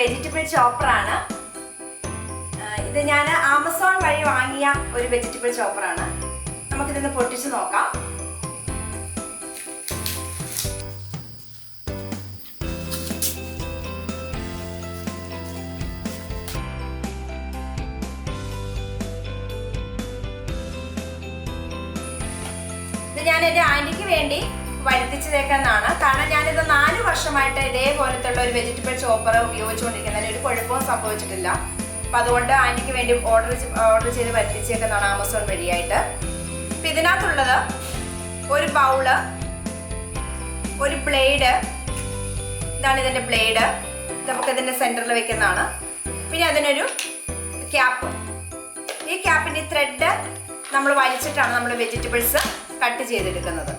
Vegetable ചോപ്പറാണ്. ഇത് ഞാൻ Amazon വഴി വാങ്ങിയ ഒരു വെജിറ്റബിൾ ചോപ്പറാണ്. നമുക്കിതൊന്ന് പൊട്ടിച്ച് നോക്കാം. ഇത് ഞാൻ എൻ്റെ ആൻറ്റിക്ക് വേണ്ടി വരുത്തിച്ചതേക്കെന്നാണ്. കാരണം ഞാനിത് 4 വർഷമായിട്ട് ഇതേപോലത്തെ ഉള്ള ഒരു വെജിറ്റബിൾ ചോപ്പർ ഉപയോഗിച്ചുകൊണ്ടിരിക്കുന്നതിന് ഒരു കുഴപ്പവും സംഭവിച്ചിട്ടില്ല. അപ്പം അതുകൊണ്ട് ആൻറ്റിക്ക് വേണ്ടി ഓർഡർ ചെയ്ത് വരുത്തിച്ചേക്കുന്നതാണ് ആമസോൺ വഴിയായിട്ട്. അപ്പം ഇതിനകത്തുള്ളത് ഒരു ബൗള്, ഒരു ബ്ലേഡ്, ഇതാണ് ഇതിൻ്റെ ബ്ലേഡ്, നമുക്കിതിൻ്റെ സെൻറ്ററിൽ വെക്കുന്നതാണ്. പിന്നെ അതിനൊരു ക്യാപ്പ്. ഈ ക്യാപ്പിൻ്റെ ത്രെഡ് നമ്മൾ വലിച്ചിട്ടാണ് നമ്മൾ വെജിറ്റബിൾസ് കട്ട് ചെയ്തെടുക്കുന്നത്.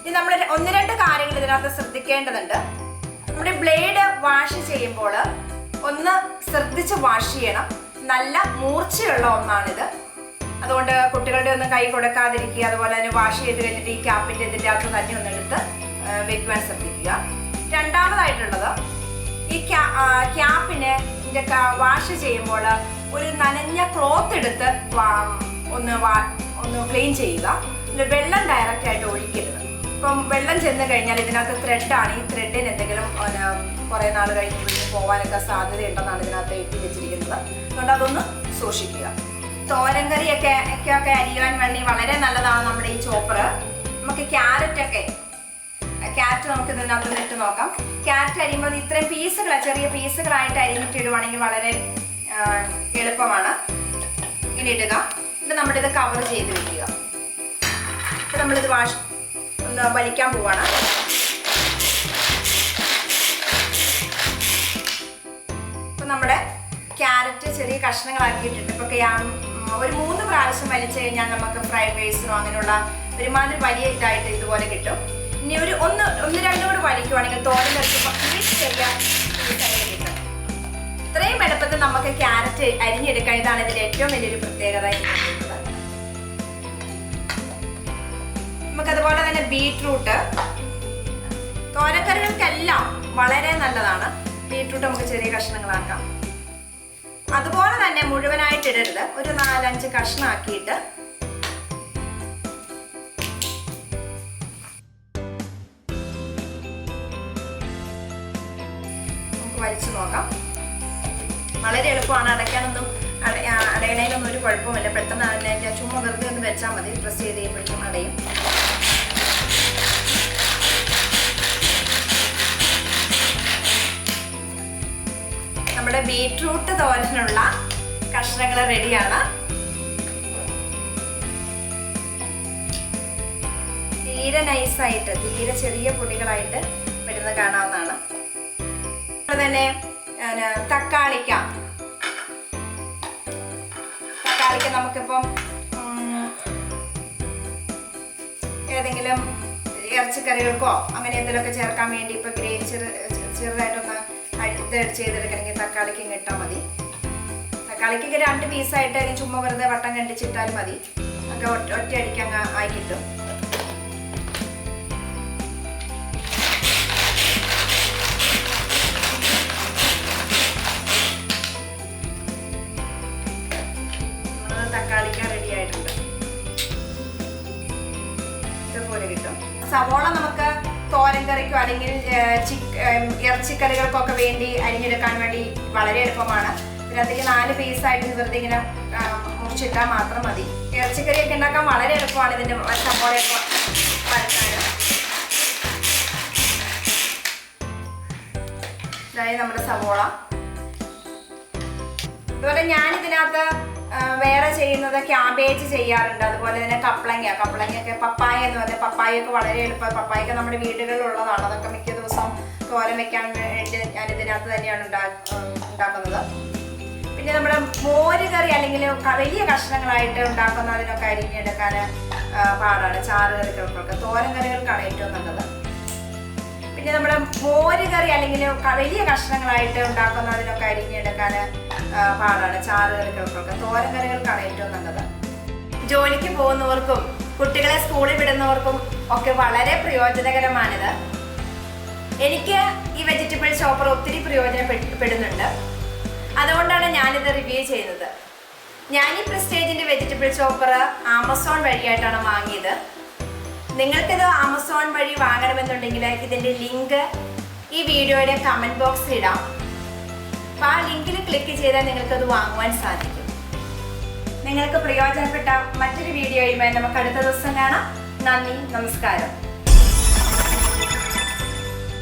ഇനി നമ്മൾ 1-2 കാര്യങ്ങൾ ഇതിനകത്ത് ശ്രദ്ധിക്കേണ്ടതുണ്ട്. നമ്മുടെ ബ്ലേഡ് വാഷ് ചെയ്യുമ്പോൾ ഒന്ന് ശ്രദ്ധിച്ച് വാഷ് ചെയ്യണം. നല്ല മൂർച്ചയുള്ള ഒന്നാണിത്. അതുകൊണ്ട് കുട്ടികളുടെ ഒന്നും കൈ കൊടുക്കാതിരിക്കുക. അതുപോലെ തന്നെ വാഷ് ചെയ്ത് കഴിഞ്ഞിട്ട് ഈ ക്യാപ്പിൻ്റെ ഇതിൻ്റെ അകത്ത് തന്നെ ഒന്നെടുത്ത് വെക്കുവാൻ ശ്രദ്ധിക്കുക. രണ്ടാമതായിട്ടുള്ളത്, ഈ ക്യാപ്പിന് വാഷ് ചെയ്യുമ്പോൾ ഒരു നനഞ്ഞ ക്ലോത്ത് എടുത്ത് ഒന്ന് ക്ലീൻ ചെയ്യുക. വെള്ളം ഡയറക്റ്റ് ആയിട്ട് ഒഴിക്കരുത്. ഇപ്പം വെള്ളം ചെന്ന് കഴിഞ്ഞാൽ ഇതിനകത്ത് ത്രെഡാണ്. ഈ ത്രെഡിന് എന്തെങ്കിലും കുറേ നാൾ കഴിഞ്ഞ് പോകാനൊക്കെ സാധ്യതയുണ്ടെന്നാണ് ഇതിനകത്ത് എഴുതി വെച്ചിരിക്കുന്നത്. അതുകൊണ്ട് അതൊന്ന് സൂക്ഷിക്കുക. തോരൻ കറിയൊക്കെ അരിയാൻ വേണ്ടി വളരെ നല്ലതാണ് നമ്മുടെ ഈ ചോപ്പർ. നമുക്ക് ക്യാരറ്റ് നമുക്ക് ഇതിനകത്ത് ഇട്ട് നോക്കാം. ക്യാരറ്റ് അരിയുമ്പോൾ ഇത്രയും ചെറിയ പീസുകളായിട്ട് അരിഞ്ഞിട്ട് ഇടുവാണെങ്കിൽ വളരെ എളുപ്പമാണ്. ഇങ്ങനെ ഇടുക. എന്നിട്ട് നമ്മളിത് കവർ ചെയ്ത് വെക്കുക. ഇപ്പം നമ്മളിത് ഒന്ന് വലിക്കാൻ പോവാണ്. ഇപ്പം നമ്മുടെ ക്യാരറ്റ് ചെറിയ കഷ്ണങ്ങളാക്കിയിട്ടുണ്ട്. ഇപ്പം ഒരു 3 പ്രാവശ്യം വലിച്ചു കഴിഞ്ഞാൽ നമുക്ക് ഫ്രൈഡ് റൈസിനോ അങ്ങനെയുള്ള ഒരുമാതിരി വലിയ ഇതായിട്ട് ഇതുപോലെ കിട്ടും. ഇനി ഒരു 1-2 കൂടി വലിക്കുവാണെങ്കിൽ തോരൻ വെച്ചപ്പോൾ ചെറിയ കിട്ടും. ഇത്രയും എളുപ്പത്തിൽ നമുക്ക് ക്യാരറ്റ് അരിഞ്ഞെടുക്കാൻ. ഇതാണ് ഇതിൻ്റെ ഏറ്റവും വലിയൊരു പ്രത്യേകത. നമുക്കതുപോലെ തന്നെ ബീറ്റ്റൂട്ട് തോരക്കറികൾക്കെല്ലാം വളരെ നല്ലതാണ്. ബീറ്റ്റൂട്ട് നമുക്ക് ചെറിയ കഷ്ണങ്ങളാക്കാം. അതുപോലെ തന്നെ മുഴുവനായിട്ട് ഇടരുത്. ഒരു 4-5 കഷ്ണമാക്കിയിട്ട് നമുക്ക് വലിച്ചു നോക്കാം. വളരെ എളുപ്പമാണ്. അടയണയിലൊന്നും ഒരു കുഴപ്പമില്ല. പെട്ടെന്ന് അതിൻ്റെ ചുമ്മാ വെറുതെ ഒന്ന് വെച്ചാൽ മതി. പ്രസ് ചെയ്ത് കഴിയുമ്പോഴേക്കും അടയും. നമ്മുടെ ബീറ്റ്റൂട്ട് തോരനുള്ള കഷ്ണങ്ങൾ റെഡിയാണ്. തീരെ നൈസായിട്ട്, തീരെ ചെറിയ പൊടികളായിട്ട് വരുന്നത് കാണാവുന്നതാണ്. അതുപോലെ തന്നെ തക്കാളിക്ക നമുക്കിപ്പം ഏതെങ്കിലും ഇറച്ചിക്കറികൾക്കോ അങ്ങനെ എന്തെങ്കിലുമൊക്കെ ചേർക്കാൻ വേണ്ടി ഇപ്പം ഗ്രേവി ചെറുതായിട്ടൊന്ന് ചെയ്തെടുക്കണമെങ്കിൽ തക്കാളിക്ക് ഇട്ടാൽ മതി. തക്കാളിക്കൊക്കെ 2 പീസായിട്ട് ചുമ്മാ വെറുതെ വട്ടം കണ്ടിച്ചിട്ടാലും മതി. ഒക്കെ ഒറ്റയടിക്ക് അങ്ങ് ആയി കിട്ടും. തക്കാളിക്ക റെഡി ആയിട്ടുണ്ട്. ഇതുപോലെ കിട്ടും. സവോള നമുക്ക് തോരൻ കറിക്കോ അല്ലെങ്കിൽ ഇറച്ചിക്കറികൾക്കൊക്കെ വേണ്ടി അരിഞ്ഞെടുക്കാൻ വേണ്ടി വളരെ എളുപ്പമാണ്. ഇതിനകത്തേക്ക് 4 പീസായിട്ട് വെറുതെ ഇങ്ങനെ മുറിച്ചിട്ടാൽ മാത്രം മതി. ഇറച്ചിക്കറിയൊക്കെ ഉണ്ടാക്കാൻ വളരെ എളുപ്പമാണ്. ഇതിൻ്റെ സവോളയൊക്കെ വരക്കാൻ. ഇതായി നമ്മുടെ സവോള. അതുപോലെ ഞാനിതിനകത്ത് വേറെ ചെയ്യുന്നത് ക്യാബേജ് ചെയ്യാറുണ്ട്. അതുപോലെ തന്നെ കപ്പളങ്ങയൊക്കെ പപ്പായ എന്ന് പറഞ്ഞാൽ പപ്പായൊക്കെ വളരെ എളുപ്പം. പപ്പായൊക്കെ നമ്മുടെ വീടുകളിലുള്ളതാണ്. അതൊക്കെ മിക്ക ദിവസവും തോരൻ വെക്കാൻ വേണ്ടി ഞാൻ ഇതിനകത്ത് തന്നെയാണ് ഉണ്ടാക്കുന്നത്. പിന്നെ നമ്മുടെ മോര് കറി അല്ലെങ്കിൽ വലിയ കഷ്ണങ്ങളായിട്ട് ഉണ്ടാക്കുന്നതിനൊക്കെ അരിഞ്ഞെടുക്കാൻ പാടാണ്. ചാറ് കറികൾക്കൊക്കെ. തോരൻ കറികൾക്കാണ് ഏറ്റവും നല്ലത്. പിന്നെ നമ്മുടെ മോര് കറി അല്ലെങ്കിൽ വലിയ കഷ്ണങ്ങളായിട്ട് ഉണ്ടാക്കുന്നതിനൊക്കെ അരിഞ്ഞെടുക്കാൻ പാടാണ്. ചാറ് കറികൾക്കൊക്കെ. തോരൻ കറികൾക്കാണ് ഏറ്റവും നല്ലത്. ജോലിക്ക് പോകുന്നവർക്കും കുട്ടികളെ സ്കൂളിൽ വിടുന്നവർക്കും ഒക്കെ വളരെ പ്രയോജനകരമാണിത്. എനിക്ക് ഈ വെജിറ്റബിൾ ചോപ്പർ ഒത്തിരി പ്രയോജനപ്പെടുന്നുണ്ട്. അതുകൊണ്ടാണ് ഞാനിത് റിവ്യൂ ചെയ്യുന്നത്. ഞാൻ ഈ പ്രസ്റ്റേജിൻ്റെ വെജിറ്റബിൾ ചോപ്പർ ആമസോൺ വഴിയായിട്ടാണ് വാങ്ങിയത്. നിങ്ങൾക്കിത് ആമസോൺ വഴി വാങ്ങണമെന്നുണ്ടെങ്കിൽ ഇതിൻ്റെ ലിങ്ക് ഈ വീഡിയോയുടെ കമൻറ്റ് ബോക്സിൽ ഇടാം. അപ്പോൾ ആ ലിങ്കിൽ ക്ലിക്ക് ചെയ്താൽ നിങ്ങൾക്കത് വാങ്ങുവാൻ സാധിക്കും. നിങ്ങൾക്ക് പ്രയോജനപ്പെട്ട മറ്റൊരു വീഡിയോയുമായി നമുക്ക് അടുത്ത ദിവസം കാണാം. നന്ദി, നമസ്കാരം.